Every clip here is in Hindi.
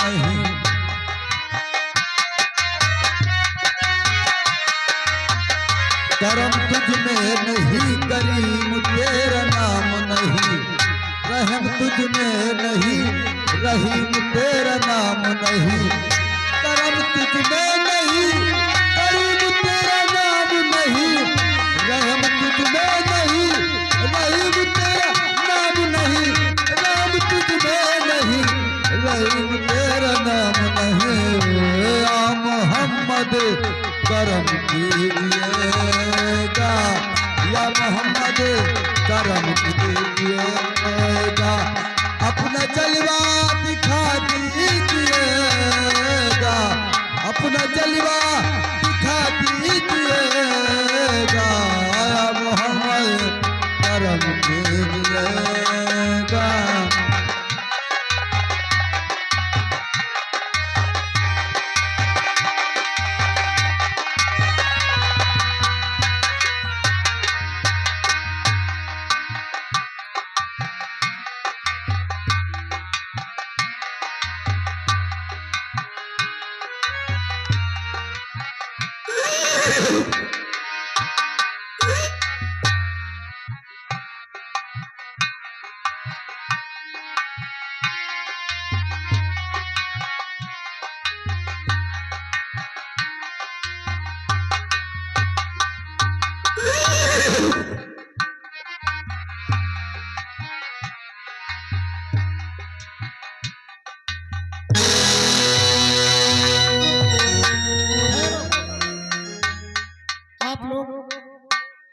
नहीं, करम तुझ में नहीं करीम तेरा नाम नहीं, रहम तुझ में नहीं रहीम तेरा नाम नहीं, करम तुझ में नहीं करीम तेरा नाम नहीं, रहम तुझ में नहीं रहीम तेरा नाम नहीं, राम तुझ में नहीं रहीम तेरा नाम नहीं। आ मोहम्मद करम कीजिएगा, या मोहम्मद करम कीजिएगा, अपना जलवा दिखा दीजिएगा, अपना जलवा दिखा दीजिएगा, या मोहम्मद करम कीजिएगा।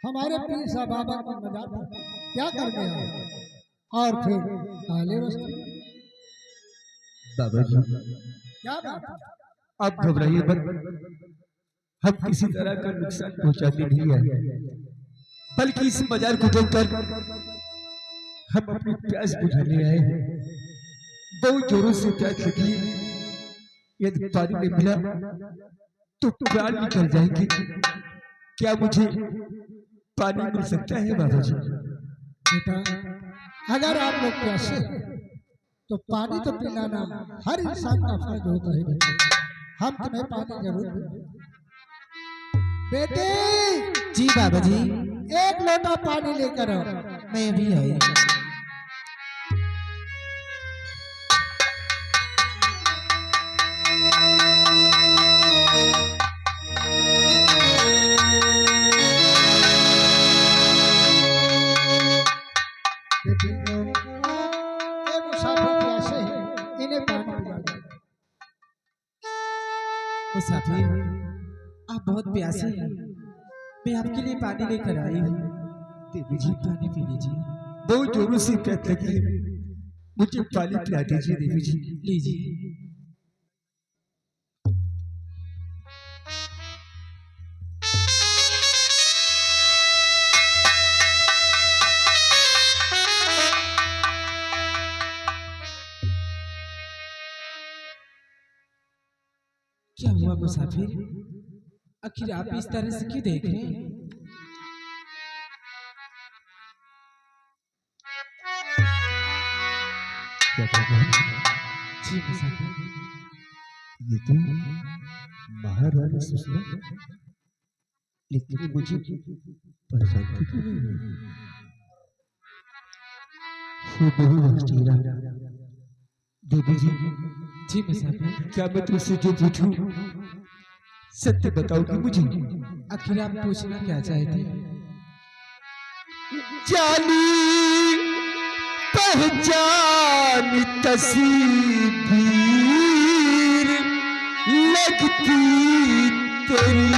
हमारे पीर साहब बाबा की मजाक क्या करने आए और फिर काले वस्त्र। बाबा जी क्या बात, आप घबराइए मत, हम किसी तरह का नुकसान पहुंचाते नहीं है, बल्कि इस बाजार को देखकर हम अपनी प्यास बुझाने आए हैं। बहुत जोरों से प्यास लगी, यदि पानी नहीं मिला तो प्राण निकल जाएंगे। क्या मुझे पानी मिल सकता है बाबा जी? बेटा अगर आप लोग प्यासे हैं तो पानी तो पिलाना हर इंसान का फर्ज होता है बेटे, हम तुम्हें पानी जरूर देंगे। बेटे जी बाबा जी, एक लोटा पानी लेकर आओ। मैं भी आई। मुसाफिर आप बहुत प्यासे हैं, मैं आपके लिए पानी लेकर आई हूँ, देवी जी पानी पी लीजिए। बहुत जोरों से प्यास लगी है, मुझे पानी पिला दीजिए देवी जी। लीजिए। क्या हुआ मुसाफिर, आखिर आप इस तरह से क्यों देख रहे हैं? जी मुसाफिर, ये तो महारानी सुषमा, लेकिन मुझे परेशान क्यों नहीं है? देवी जी जी मुसाफिर, क्या मैं तुमसे जो पूछूं सत्य बताओगी मुझे? आखिर आप पूछना क्या चाहते? जानी पहचान तस्वीर लगती तेरी,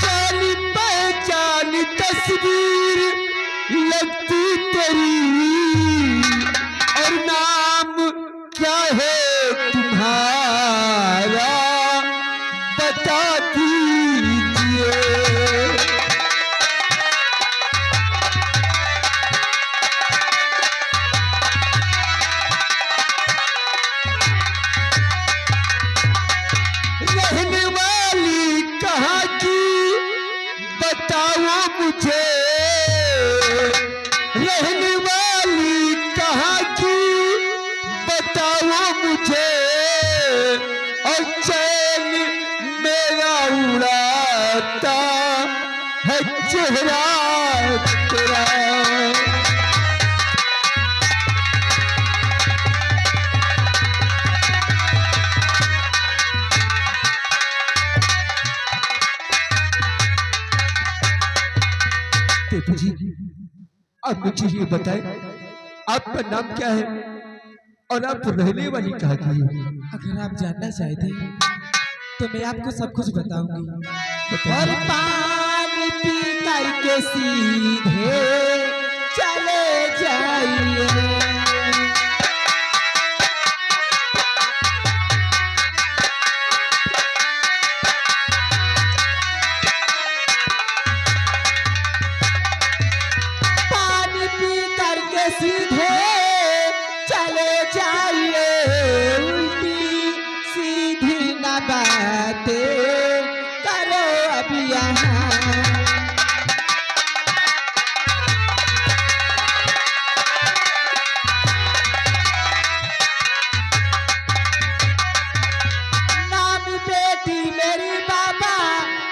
जानी पहचान तस्वीर लगती तेरी, और नाम क्या है तुम्हारा बता दीजिए। रहने वाले वाली कहाँ की बताओ मुझे, रहने वाली कहाँ की बताओ मुझे, और चैन मेरा उड़ाता है चेहरा तेरा। देवी जी, अब मुझे ये बताएं, आपका नाम क्या है और आप रहने वाली कहाँ की है? अगर आप जानना चाहते हैं तो मैं आपको सब कुछ बताऊंगी। और पानी पी करके सीधे चले जाइए। सीधे चले जाइए, उल्टी सीधी न बातें करो अब यहाँ। नाम बेटी मेरी बाबा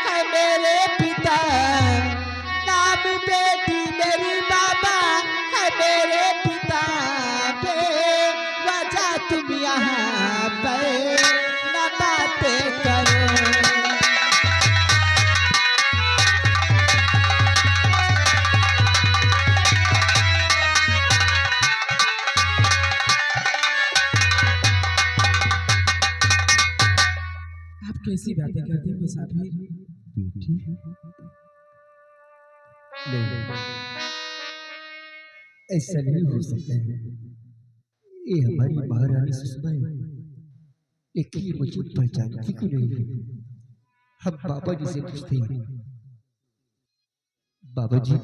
है मेरे पिता, नाम बेटी मेरी बाबा मेरे पिता पे वजह तुम यहाँ पे न बातें करो। आप कैसी बातें करते हैं मुसाफिर? बेटी नहीं, ऐसा नहीं हो सकता है। ये हमारी महारानी सुषमा है, लेकिन ये मुझे पहचानती क्यों नहीं है? हम बाबा जी से पूछते हैं। बाबा जी,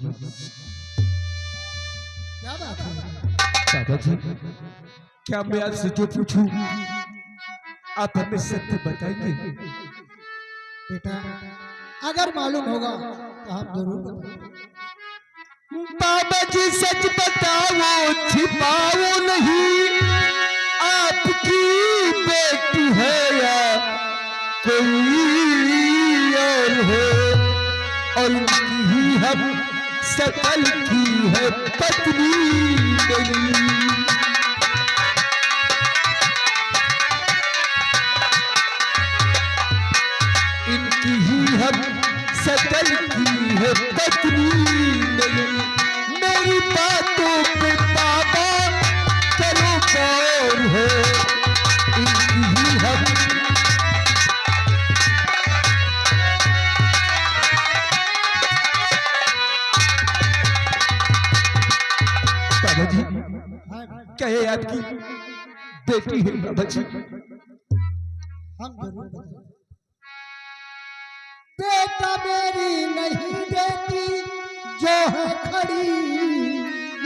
क्या बात है? बाबा जी, क्या मैं आपसे जो पूछूं आप हमें सत्य बताएंगे? बेटा, अगर मालूम होगा तो आप जरूर बताएंगे। बाबा जी सच बताओ, छिपाओ नहीं, आपकी बेटी है या कोई और है, और इनकी ही हम सकल की है पत्नी नहीं। इनकी ही हम सकल की है पत्नी नहीं। मेरी बातों पे बाबा करो गौर हो, इनकी ही हम बाबा जी, कहे आपकी बेटी है बाबा जी? हम जरूर बताएंगे। बेटा मेरी नहीं बेटी जो है खड़ी,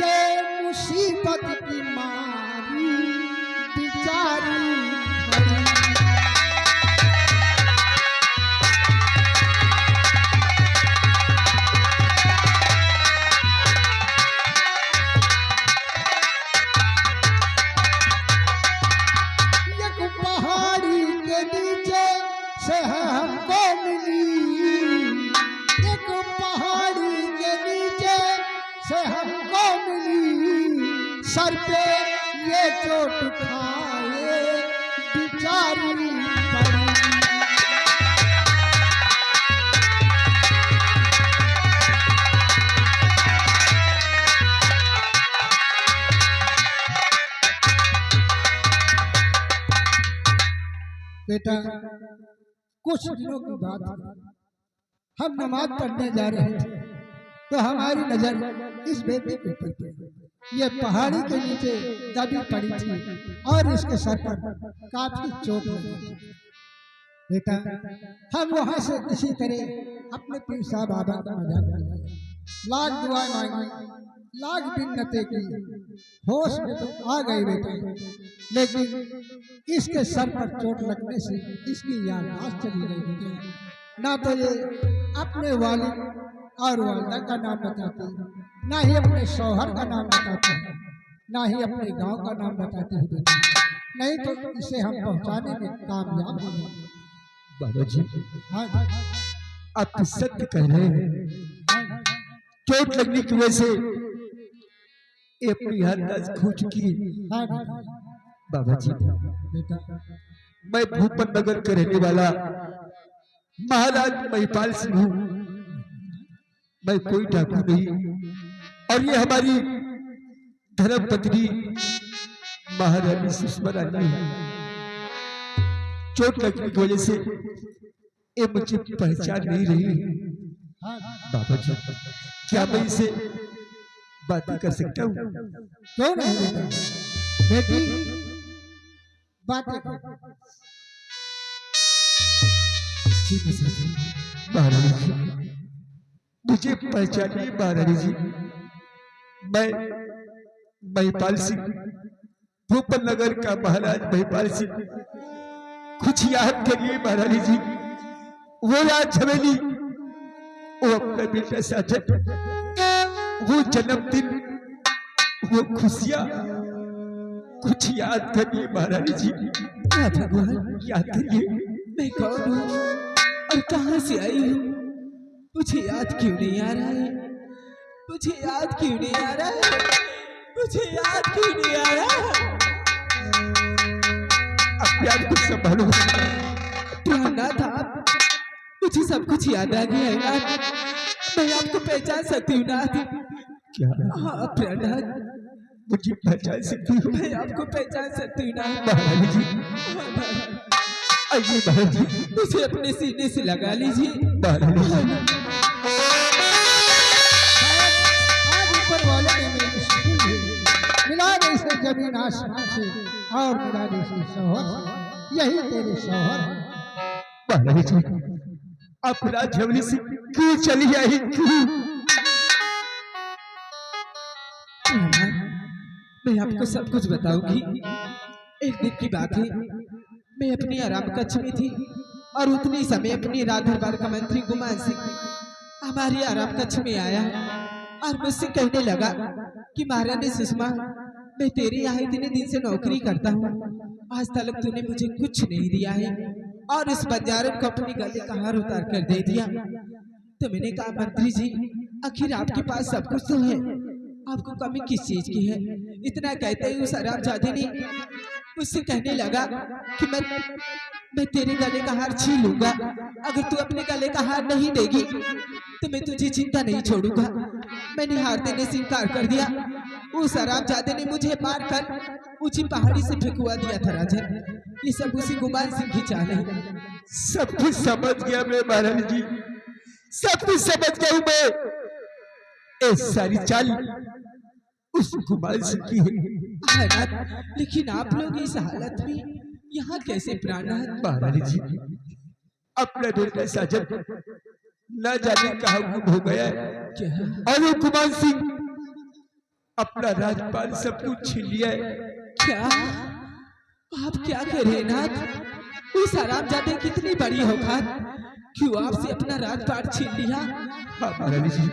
ये मुसीबत की मारी बेचारी खड़ी। एक पहाड़ी के नीचे से है हमको मिली, एक पहाड़ी के नीचे से हमको मिली, सर पे ये चोट खाए बेचारी पड़ी। बेटा, कुछ दिनों की बात है, हम नमाज पढ़ने जा रहे थे तो हमारी नजर इस बेटी के ऊपर पड़ी। ये पहाड़ी के नीचे दबी पड़ी थी और इसके सर पर काफी चोट लगी थी। बेटा, हम वहां से किसी तरह अपने पीर साहब बाबा का मजाक कर लाख दुआएं मांगी, लाख बिन्नते की, होश में तो आ गए बेटा, लेकिन इसके सर पर चोट लगने से इसकी याददाश्त चली गई बेटा। ना तो ये अपने वालिद और वालिदा का नाम बताती, ना ही अपने शौहर का नाम बताती, ना ही अपने गांव का नाम बताती है बेटा। नहीं तो इसे हम पहुंचाने में कामयाब हो गए। बाबा जी हाँ आप तो सत्य कह रहे हैं। चोट लगने की वजह से ये अपनी याददाश्त खो चुकी है। हाँ बाबा जी बेटा, मैं भूपन नगर का रहने वाला महाराज महिपाल सिंह हूँ। मैं कोई डाकू नहीं, और ये हमारी धर्म पत्नी महारानी सुषमा रानी है। चोट लगने की वजह से ये मुझे पहचान नहीं रही है। हाँ बाबा जी क्या मैं इसे बातें कर सकता हूँ? क्यों नहीं बेटा, बेटी बातें कर। जी मिश्रा जी। महारानी जी मुझे पहचानिए महारानी जी। मैं महिपाल सिंह, भूपन नगर का महाराज महिपाल सिंह। कुछ याद करिए महारानी जी, वो याद झमेली, वो अपना बेटा साजन, वो जन्मदिन, वो खुशियां, कुछ याद करिए महारानी जी। क्या भगवान, याद करिए। मैं कौन हूँ और कहाँ से आई हूँ? मुझे याद क्यों नहीं आ रहा है? मुझे याद क्यों नहीं आ रहा है? मुझे याद क्यों नहीं आ रहा है? अपने आप को संभालो। प्राणनाथ, आप, मुझे सब कुछ याद आ गया है नाथ। मैं आपको पहचान सकती हूँ नाथ। क्या हाँ प्राणनाथ, मुझे पहचान सकती हो? मैं आपको पहचान सकती हूँ नाथ। महारानी जी हाँ, नाथ, आइए महारानी जी। मुझे अपने सीने से लगा लीजिए। महारानी जी आज ऊपर वाले ने मेरी सुनी है, मिला दे इसे जमीन आसमान से और मिला दे इसे शौहर से, यही तेरे शौहर हैं। महारानी जी आप राजभवन से क्यों चली आई? क्यों? मैं आपको सब कुछ बताऊंगी। एक दिन की बात है, मैं अपनी आराम कक्ष में थी और उतने समय अपनी राज दरबार का मंत्री गुमान सिंह हमारी आराम कक्ष में आया और मुझसे कहने लगा कि महारानी सुषमा, मैं तेरे यहाँ इतने दिन से नौकरी करता हूँ, आज तक तूने मुझे कुछ नहीं दिया है और इस बंजारन को अपनी गले का हार उतार कर दे दिया। तो मैंने कहा मंत्री जी, आखिर आपके पास सब कुछ तो है, आपको कमी किस चीज की है? इतना कहते ही उस आरामजादे ने मुझसे कहने लगा कि मैं तेरे गले का हार छीन लूंगा, अगर तू अपने गले का हार नहीं देगी तो मैं तुझे जिंदा नहीं छोड़ूंगा। मैंने हार देने से इनकार कर दिया। उस आरामजादे ने मुझे मार कर ऊंची पहाड़ी से फेंकवा दिया था राजन। ये सब उसी गुमान सिंह की चाल है। सब कुछ समझ गया मैं महारानी जी, सब कुछ समझ गया हूं मैं। ये सारी चाल उस गुमान सिंह की है। लेकिन आप लोग इस हालत में यहाँ कैसे? प्राणनाथ महारानी जी अपना बेटा साजन न जाने कहाँ गुम हो गया है, क्या और वो गुमान सिंह अपना राजपाल सब कुछ छीन लिया है। क्या आप क्या कह रहे हैं नाथ? उस आरामजादे कितनी बड़ी औकात, क्यों आपसे अपना राजपाट छीन लिया? हाँ महारानी जी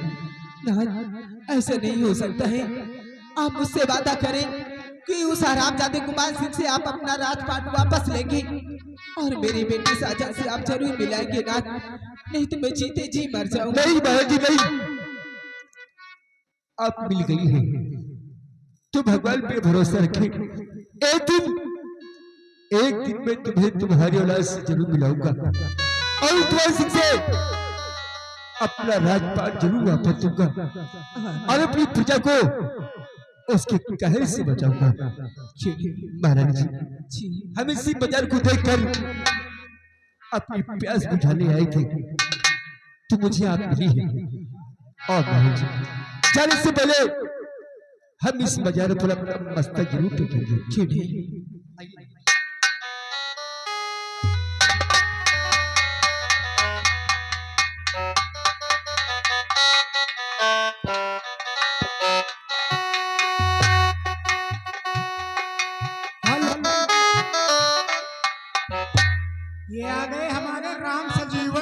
नाथ ऐसा नहीं हो सकता है। आप मुझसे वादा करें कि उस आरामजादे गुमान सिंह से आप अपना राजपाट वापस लेंगे और मेरे बेटे साजन से आप जरूर मिलाएंगे नाथ, नहीं तो मैं जीते जी मर जाऊंगा। नहीं महाराज जी नहीं, आप मिल गई है तो भगवान पे भरोसा रखें। एक दिन मैं तुम्हें तुम्हारी औलाद से जरूर मिलाऊंगा और गुमान सिंह से अपना राजपाट जरूर वापस दूंगा और अपनी प्रजा को उसके कहर से बचाऊंगा। महारानी जी हम इसी बाजार को देखकर अपनी प्यास बुझाने आए थे तो मुझे आप मिली है। और महारानी जी जाने से पहले हम इस बाजार पर अपना मस्तक जरूर टेकेंगे।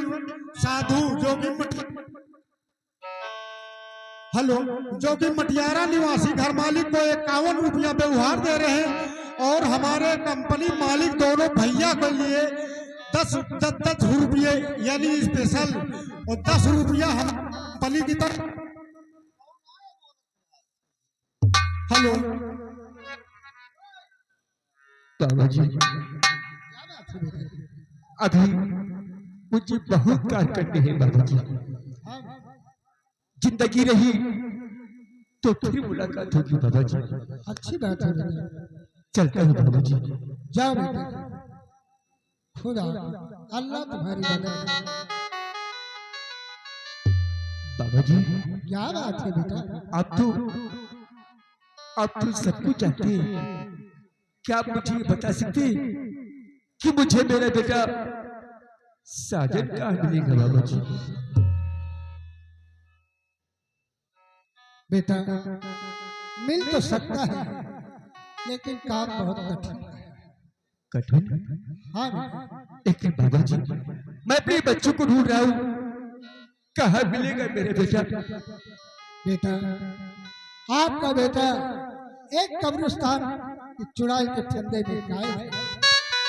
जीवन साधु जो कि मटियारा निवासी घर मालिक को 51 रुपया व्यवहार दे रहे हैं और हमारे कंपनी मालिक दोनों भैया के लिए 10 रुपये यानी स्पेशल और 10 रुपया हम कंपनी की तरफ। हेलो बाबा जी, अभी मुझे बहुत कार्य करने हैं बाबा जी। जिंदगी रही तो फिर मुलाकात होगी बाबा जी। अच्छी बात है बेटा, चलता हूँ बाबा जी। जाओ बेटा, खुदा अल्लाह तुम्हारी मदद करे। बाबा जी क्या बात है बेटा? आप तो सब कुछ जानते हैं, क्या आप मुझे बता सकते हैं कि मुझे मेरा बेटा साजन कहाँ मिलेगा बाबा जी? बेटा मिल तो सकता है लेकिन काम बहुत कठिन है। कठिन? हाँ बेटा। लेकिन बाबा जी मैं अपने बच्चों को ढूंढ रहा हूँ, कहाँ मिलेगा मेरा बेटा? बेटा आपका बेटा एक कब्रिस्तान की चुड़ैल के फंदे में गायब है।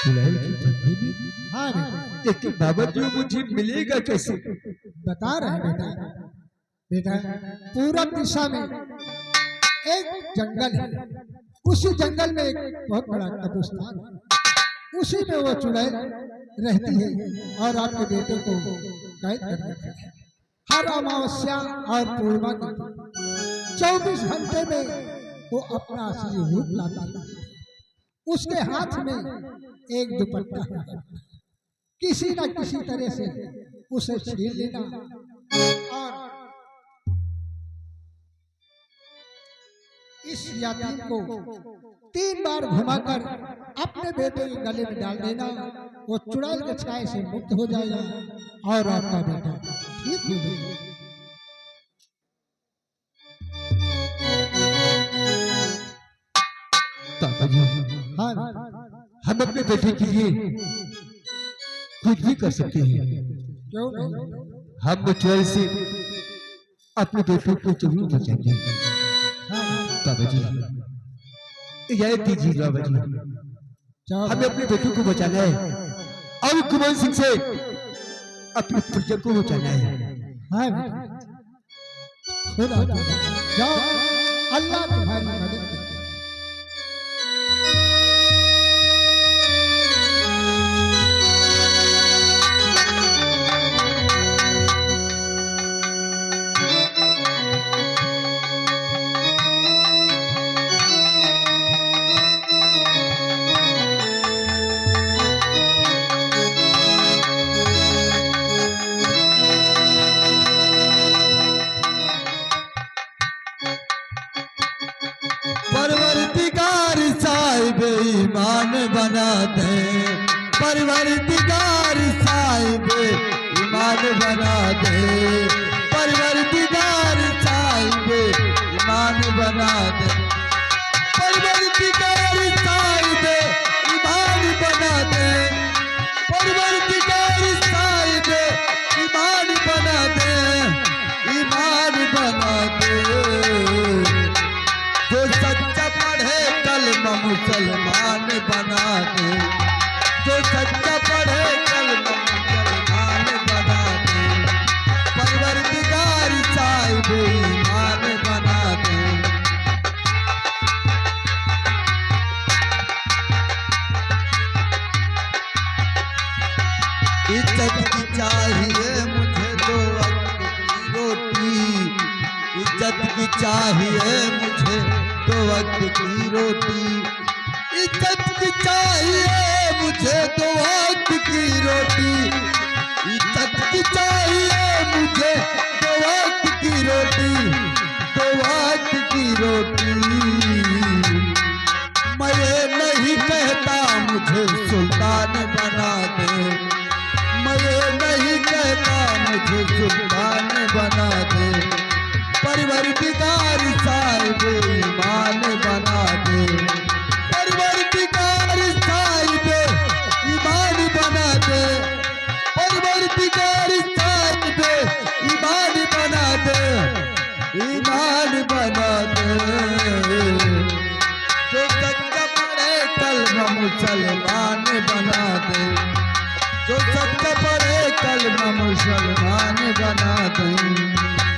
चुड़ैल के फंदे में? हाँ बेटा। लेकिन बाबा जी मुझे मिलेगा कैसे? बता रहे हैं बेटा। बेटा पूरब दिशा में एक जंगल है, उसी जंगल में एक बहुत बड़ा कब्रिस्तान है, उसी में वो चुड़ैल रहती है और आपके बेटे को कैद कर रखा है। हर अमावस्या और पूर्णिमा के 24 घंटे में वो अपना असली रूप लाता है। उसके हाथ में एक दुपट्टा है, किसी न किसी तरह से उसे छीन लेना और इस यातीम को 3 बार घुमाकर अपने बेटे के गले में डाल देना। वो चुड़ैल के छाए से मुक्त हो जाएगा और आपका बेटा ठीक हो जाएगा। बाबा जी हाँ हम अपने बेटे के लिए कुछ भी कर सकते हैं। क्यों नहीं? हम मुचुआई से अपने बेटों को जरूर बचाएंगे। बाबा जी इजाजत दीजिए बाबा जी, हमें अपने बेटों को बचाना है और कुमार सिंह से अपने परिजन को बचाना है। हाँ खुदा जाओ, अल्लाह तुम्हारी मदद करे। परवरदिगार साहिब ईमान बना दे, परवरदिगार साहिब ईमान बना दे, परवरदिगार साहिब ईमान बना दे, परवरदिगार साहिब ईमान बना दे, परवरदिगार साहिब ईमान बना दे, ईमान बना दे। जो सच्चा पढ़े कलमा मुसलमान बना दे, जो सच्चा पढ़े कलमा मुसलमान बना दे, परवरदिगार साहिब ईमान बना दे। इज्जत की चाहिए मुझे 2 वक्त की रोटी, इज्जत की चाहिए मुझे 2 वक्त की रोटी, इज्जत की चाहिए मुझे 2 वक्त की रोटी, इज्जत की चाहिए मुझे 2 वक्त की रोटी, 2 वक्त की रोटी। मैं ये नहीं कहता मुझे सुल्तान बना दे, मैं ये नहीं कहता मुझे सुल्तान बना दे, परवरदिगार साहिब ईमान बना दे, परवरदिगार साहिब ईमान बना दे, परवरदिगार ईमान बना दे, जो सच्चा पढ़े कलमा मुसलमान बना दे, जो सच्चा पढ़े कलमा मुसलमान बना दे।